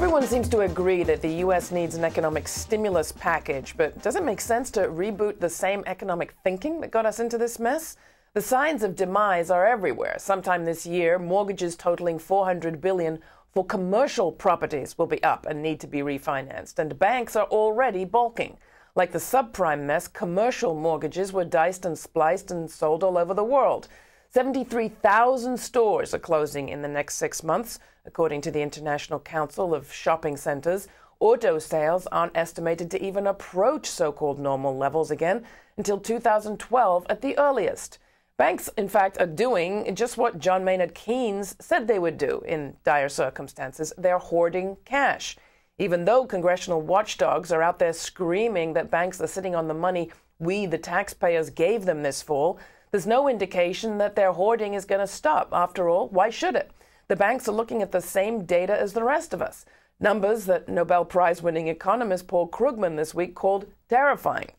Everyone seems to agree that the U.S. needs an economic stimulus package, but does it make sense to reboot the same economic thinking that got us into this mess? The signs of demise are everywhere. Sometime this year, mortgages totaling $400 billion for commercial properties will be up and need to be refinanced, and banks are already balking. Like the subprime mess, commercial mortgages were diced and spliced and sold all over the world. 73,000 stores are closing in the next 6 months, according to the International Council of Shopping Centers. Auto sales aren't estimated to even approach so-called normal levels again until 2012 at the earliest. Banks, in fact, are doing just what John Maynard Keynes said they would do in dire circumstances. They're hoarding cash. Even though congressional watchdogs are out there screaming that banks are sitting on the money we, the taxpayers, gave them this fall, there's no indication that their hoarding is going to stop. After all, why should it? The banks are looking at the same data as the rest of us. Numbers that Nobel Prize-winning economist Paul Krugman this week called terrifying.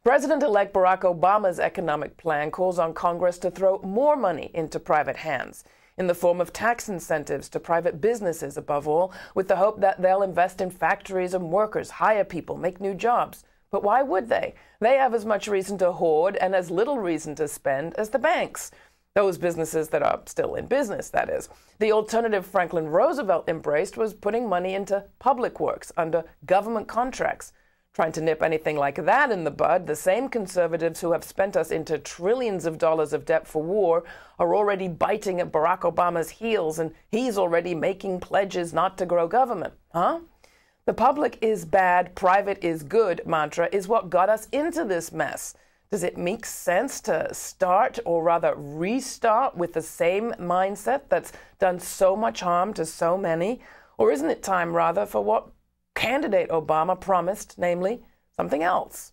President-elect Barack Obama's economic plan calls on Congress to throw more money into private hands, in the form of tax incentives to private businesses above all, with the hope that they'll invest in factories and workers, hire people, make new jobs. But why would they? They have as much reason to hoard and as little reason to spend as the banks. Those businesses that are still in business, that is. The alternative Franklin Roosevelt embraced was putting money into public works under government contracts. Trying to nip anything like that in the bud, the same conservatives who have spent us into trillions of dollars of debt for war are already biting at Barack Obama's heels, and he's already making pledges not to grow government. Huh? The public is bad, private is good mantra is what got us into this mess. Does it make sense to start, or rather restart, with the same mindset that's done so much harm to so many? Or isn't it time, rather, for what candidate Obama promised, namely something else?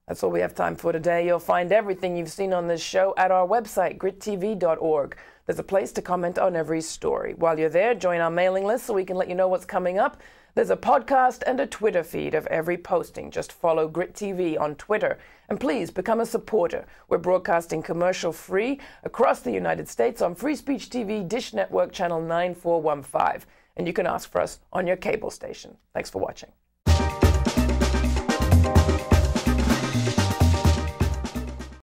That's all we have time for today. You'll find everything you've seen on this show at our website, grittv.org. There's a place to comment on every story. While you're there, join our mailing list so we can let you know what's coming up. There's a podcast and a Twitter feed of every posting. Just follow Grit TV on Twitter. And please become a supporter. We're broadcasting commercial-free across the United States on Free Speech TV, Dish Network, Channel 9415. And you can ask for us on your cable station. Thanks for watching.